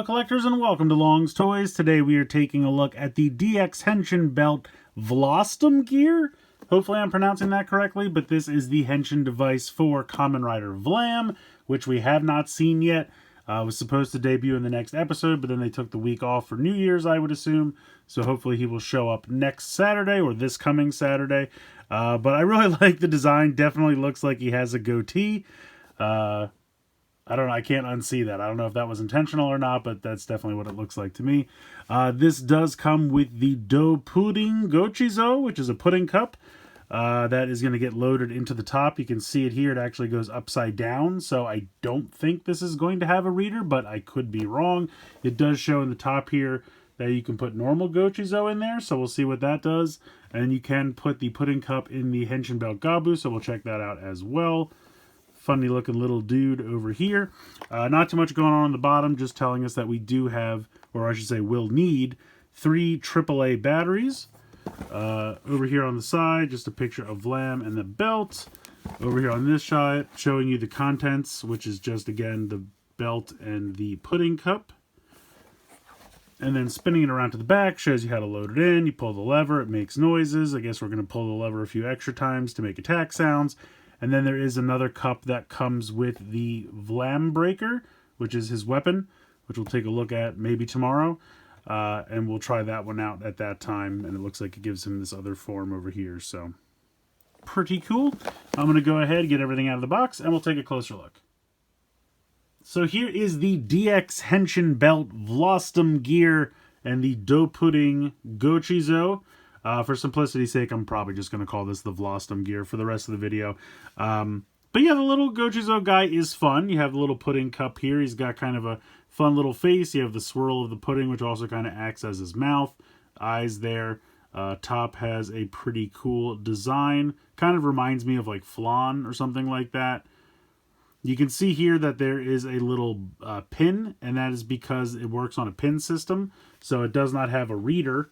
fellow collectors, and welcome to Long's Toys. Today we are taking a look at the DX Henshin belt VrastumGear. Hopefully I'm pronouncing that correctly, but this is the Henshin device for Kamen Rider Vlam, which we have not seen yet. Was supposed to debut in the next episode, but then they took the week off for New Year's, I would assume. So hopefully he will show up next Saturday, or this coming Saturday. But I really like the design. Definitely looks like he has a goatee. I don't know, I can't unsee that. I don't know if that was intentional or not, but that's definitely what it looks like to me. This does come with the Do Pudding Gochizo, which is a pudding cup. That is going to get loaded into the top. You can see it here. It actually goes upside down, so I don't think this is going to have a reader, but I could be wrong. It does show in the top here that you can put normal Gochizo in there, so we'll see what that does. And you can put the pudding cup in the Henshin belt Gavv, so we'll check that out as well. Funny looking little dude over here. Not too much going on the bottom, just telling us that we do have, or I should say will need, 3 AAA batteries. Over here on the side, just a picture of Vlam and the belt. Over here on this side, showing you the contents, which is just, again, the belt and the pudding cup. And then spinning it around to the back shows you how to load it in. You pull the lever, it makes noises. I guess we're going to pull the lever a few extra times to make attack sounds. And then there is another cup that comes with the Vlam breaker, which is his weapon, which we'll take a look at maybe tomorrow. And we'll try that one out at that time. And it looks like it gives him this other form over here. So, pretty cool. I'm going to go ahead and get everything out of the box, and we'll take a closer look. So here is the DX Henshin belt VrastumGear and the Do Pudding Gochizo. For simplicity's sake, I'm probably just going to call this the VrastumGear for the rest of the video. But yeah, the little Gochizo guy is fun. You have the little pudding cup here. He's got kind of a fun little face. You have the swirl of the pudding, which also kind of acts as his mouth. Eyes there. Top has a pretty cool design. Kind of reminds me of like flan or something like that. You can see here that there is a little pin, and that is because it works on a pin system. So it does not have a reader.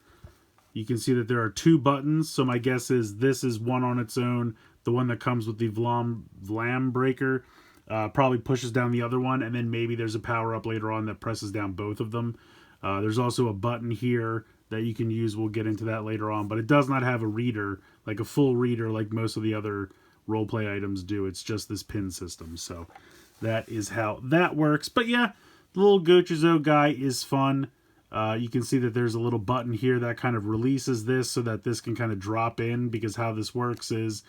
You can see that there are 2 buttons, so my guess is this is one on its own. The one that comes with the Vlam breaker probably pushes down the other one, and then maybe there's a power-up later on that presses down both of them. There's also a button here that you can use. We'll get into that later on, but it does not have a reader, like a full reader like most of the other roleplay items do. It's just this pin system, so that is how that works. But yeah, the little Gochizo guy is fun. You can see that there's a little button here that kind of releases this so that this can kind of drop in, because how this works is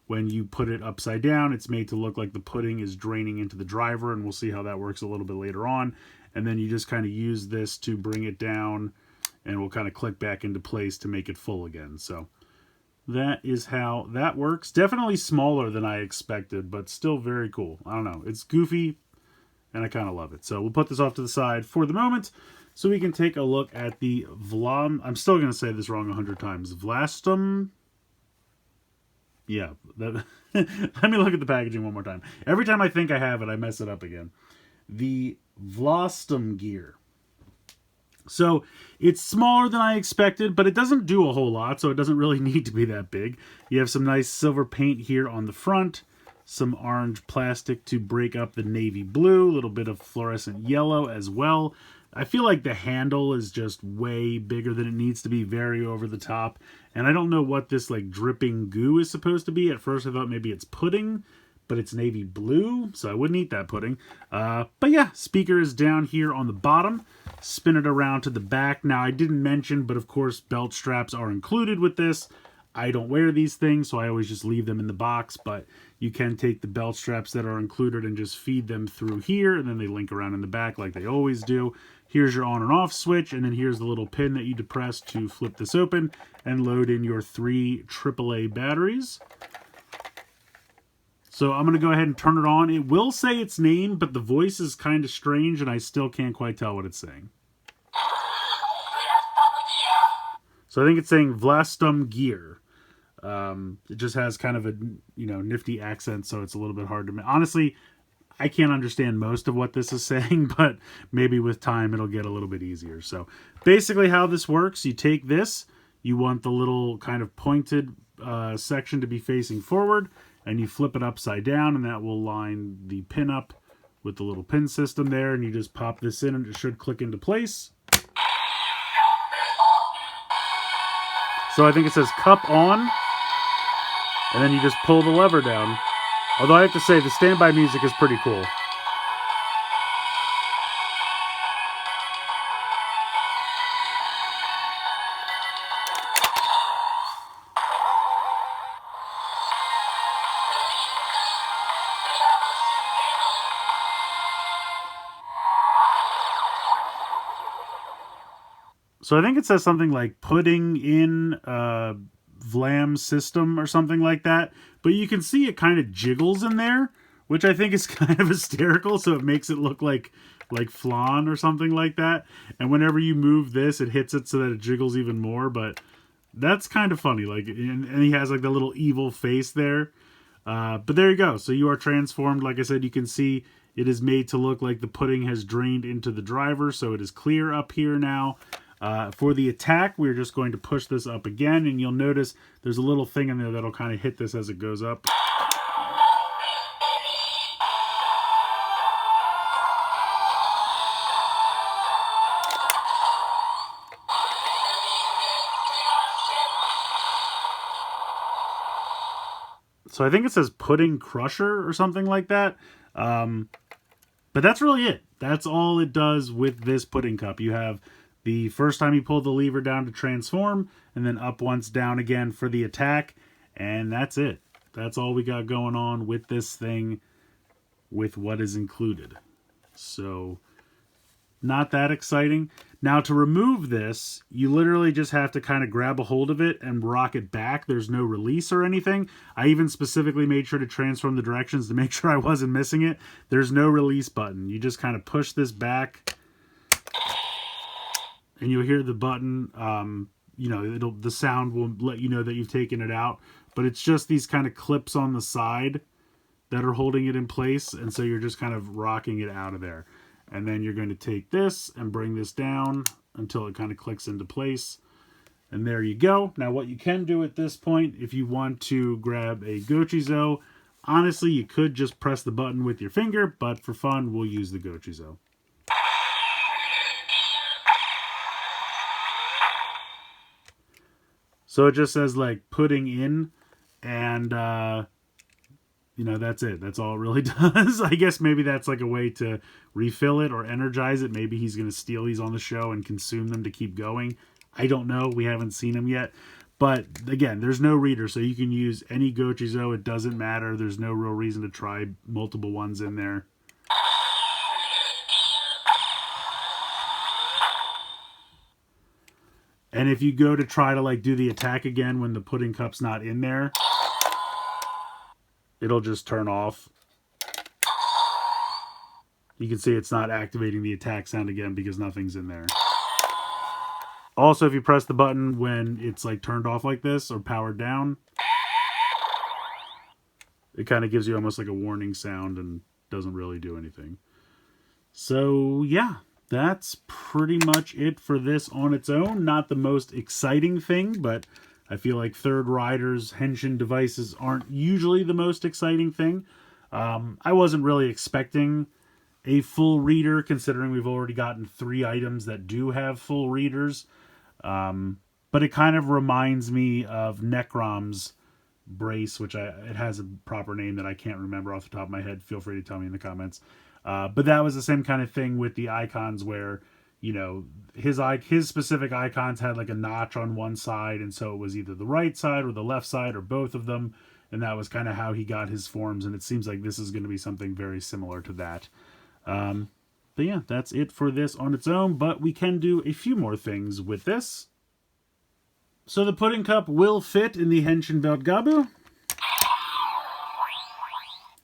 when you put it upside down, it's made to look like the pudding is draining into the driver, and we'll see how that works a little bit later on. And then you just kind of use this to bring it down, and we'll kind of click back into place to make it full again. So that is how that works. Definitely smaller than I expected, but still very cool. I don't know. It's goofy, and I kind of love it. So we'll put this off to the side for the moment, so we can take a look at the Vlam. I'm still going to say this wrong 100 times. Vlastum. Yeah. Let me look at the packaging one more time. Every time I think I have it, I mess it up again. The VrastumGear. So it's smaller than I expected, but it doesn't do a whole lot, so it doesn't really need to be that big. You have some nice silver paint here on the front. Some orange plastic to break up the navy blue. A little bit of fluorescent yellow as well. I feel like the handle is just way bigger than it needs to be, very over the top. And I don't know what this like dripping goo is supposed to be. At first I thought maybe it's pudding, but it's navy blue, so I wouldn't eat that pudding. But yeah, speaker is down here on the bottom. Spin it around to the back. Now I didn't mention, but of course belt straps are included with this. I don't wear these things, so I always just leave them in the box, but you can take the belt straps that are included and just feed them through here, and then they link around in the back like they always do. Here's your on and off switch, and then here's the little pin that you depress to flip this open and load in your 3 AAA batteries. So I'm going to go ahead and turn it on. It will say its name, but the voice is kind of strange, and I still can't quite tell what it's saying. So I think it's saying VrastumGear. It just has kind of a, nifty accent, so it's a little bit hard to... Honestly, I can't understand most of what this is saying, but maybe with time it'll get a little bit easier. So basically how this works, you take this, you want the little kind of pointed section to be facing forward, and you flip it upside down, and that will line the pin up with the little pin system there, and you just pop this in and it should click into place. So I think it says cup on, and then you just pull the lever down. Although I have to say, the standby music is pretty cool. So I think it says something like putting in Vlam system or something like that. But you can see it kind of jiggles in there, which I think is kind of hysterical. So it makes it look like flan or something like that. And whenever you move this, it hits it so that it jiggles even more. But that's kind of funny. Like, and he has like the little evil face there. But there you go. So you are transformed. Like I said, you can see it is made to look like the pudding has drained into the driver. So it is clear up here now. For the attack, we're just going to push this up again, and you'll notice there's a little thing in there that'll kind of hit this as it goes up. So I think it says pudding crusher or something like that. But that's really it. That's all it does with this pudding cup. You have the first time you pull the lever down to transform, and then up once, down again for the attack. And that's it. That's all we got going on with this thing with what is included. So, not that exciting. Now, to remove this, you literally just have to kind of grab a hold of it and rock it back. There's no release or anything. I even specifically made sure to transform the directions to make sure I wasn't missing it. There's no release button. You just kind of push this back, and you'll hear the button, you know, the sound will let you know that you've taken it out. But it's just these kind of clips on the side that are holding it in place. And so you're just kind of rocking it out of there. And then you're going to take this and bring this down until it kind of clicks into place. And there you go. Now what you can do at this point, if you want to grab a Gochizo, honestly, you could just press the button with your finger. But for fun, we'll use the Gochizo. So it just says like putting in, and you know, that's it. That's all it really does. I guess maybe that's like a way to refill it or energize it. Maybe he's going to steal these on the show and consume them to keep going. I don't know. We haven't seen him yet. But again, there's no reader, so you can use any Gochizo. It doesn't matter. There's no real reason to try multiple ones in there. And if you go to try to like do the attack again when the pudding cup's not in there, it'll just turn off. You can see it's not activating the attack sound again because nothing's in there. Also, if you press the button when it's like turned off like this or powered down, it kind of gives you almost like a warning sound and doesn't really do anything. So yeah, that's pretty much it for this on its own. Not the most exciting thing, but I feel like third riders Henshin devices aren't usually the most exciting thing. I wasn't really expecting a full reader, considering we've already gotten 3 items that do have full readers. But it kind of reminds me of Necrom's brace, which it has a proper name that I can't remember off the top of my head. Feel free to tell me in the comments. But that was the same kind of thing with the icons where, you know, his specific icons had like a notch on one side, and so it was either the right side or the left side or both of them, and that was kind of how he got his forms, and it seems like this is going to be something very similar to that. But yeah, that's it for this on its own, but we can do a few more things with this. So the pudding cup will fit in the Henshin belt Gavv.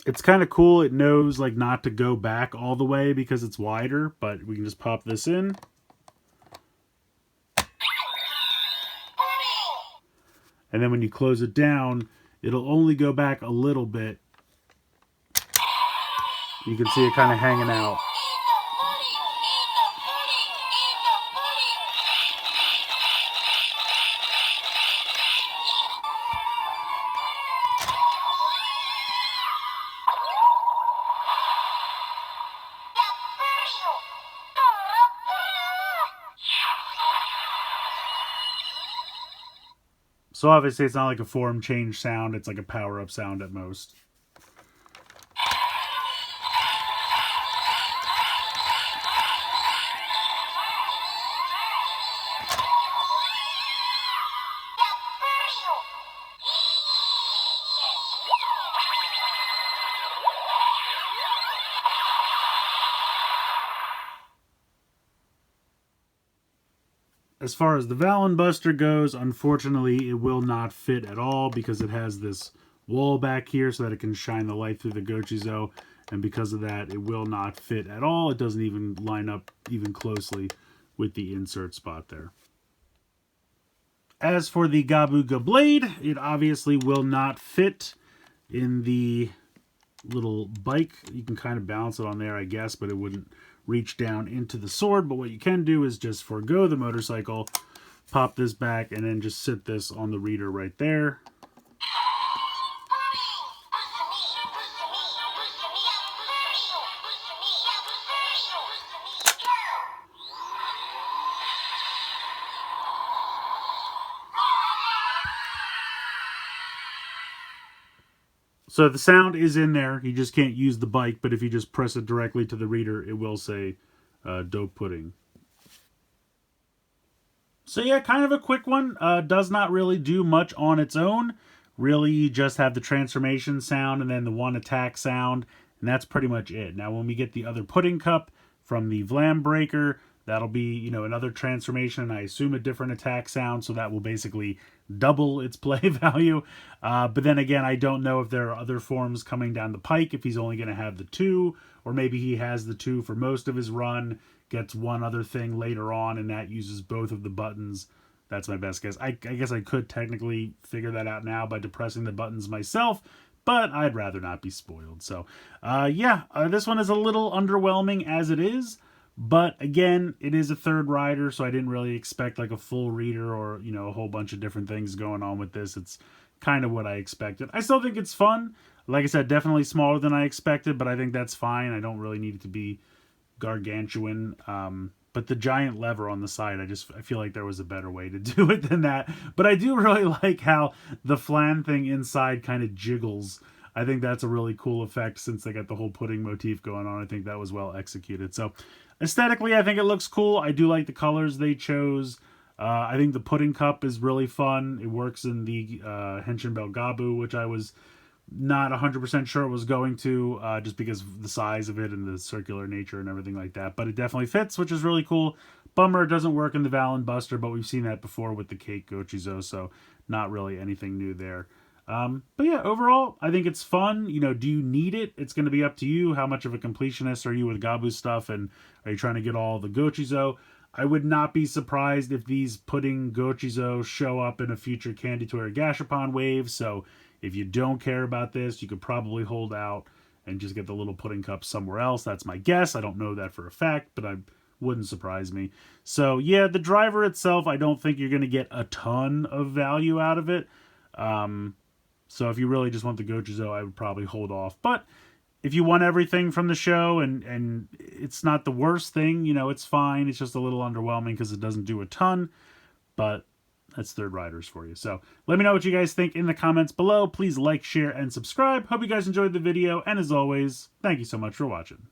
It's kind of cool. It knows like not to go back all the way because it's wider, but we can just pop this in. And then when you close it down, it'll only go back a little bit. You can see it kind of hanging out. So obviously it's not like a form change sound, it's like a power-up sound at most. As far as the Valon Buster goes, unfortunately, it will not fit at all because it has this wall back here so that it can shine the light through the Gochizo, and because of that, it will not fit at all. It doesn't even line up even closely with the insert spot there. As for the Gavv Blade, it obviously will not fit in the little bike. You can kind of balance it on there, I guess, but it wouldn't reach down into the sword. But what you can do is just forego the motorcycle, pop this back, and then just sit this on the reader right there. So the sound is in there. You just can't use the bike, but if you just press it directly to the reader, it will say dope pudding. So yeah, kind of a quick one. Does not really do much on its own. Really, you just have the transformation sound and then the one attack sound, and that's pretty much it. Now, when we get the other pudding cup from the Vlam Breaker, that'll be, you know, another transformation, and I assume a different attack sound, so that will basically double its play value. But then again, I don't know if there are other forms coming down the pike, if he's only going to have the two, or maybe he has the two for most of his run, gets one other thing later on, and that uses both of the buttons. That's my best guess. I guess I could technically figure that out now by depressing the buttons myself, but I'd rather not be spoiled. So, yeah, this one is a little underwhelming as it is. But again, it is a third rider, so I didn't really expect like a full reader or, you know, a whole bunch of different things going on with this. It's kind of what I expected. I still think it's fun. Like I said, definitely smaller than I expected, but I think that's fine. I don't really need it to be gargantuan. But the giant lever on the side, I feel like there was a better way to do it than that. But I do really like how the flan thing inside kind of jiggles. I think that's a really cool effect since they got the whole pudding motif going on. I think that was well executed. So aesthetically, I think it looks cool. I do like the colors they chose. I think the pudding cup is really fun. It works in the Henshin Belt Gavv, which I was not 100% sure it was going to, just because of the size of it and the circular nature and everything like that. But it definitely fits, which is really cool. Bummer, it doesn't work in the Valon Buster, but we've seen that before with the Cake Gochizo, so not really anything new there. But yeah, overall, I think it's fun. You know, do you need it? It's going to be up to you. How much of a completionist are you with Gavv stuff, and are you trying to get all the Gochizo? I would not be surprised if these pudding Gochizo show up in a future Candy Toy or Gashapon wave, so if you don't care about this, you could probably hold out and just get the little pudding cup somewhere else. That's my guess. I don't know that for a fact, but I wouldn't surprise me. So yeah, the driver itself, I don't think you're going to get a ton of value out of it. So if you really just want the Gochizo, I would probably hold off. But if you want everything from the show, and it's not the worst thing, you know, it's fine. It's just a little underwhelming because it doesn't do a ton. But that's third riders for you. So let me know what you guys think in the comments below. Please like, share, and subscribe. Hope you guys enjoyed the video. And as always, thank you so much for watching.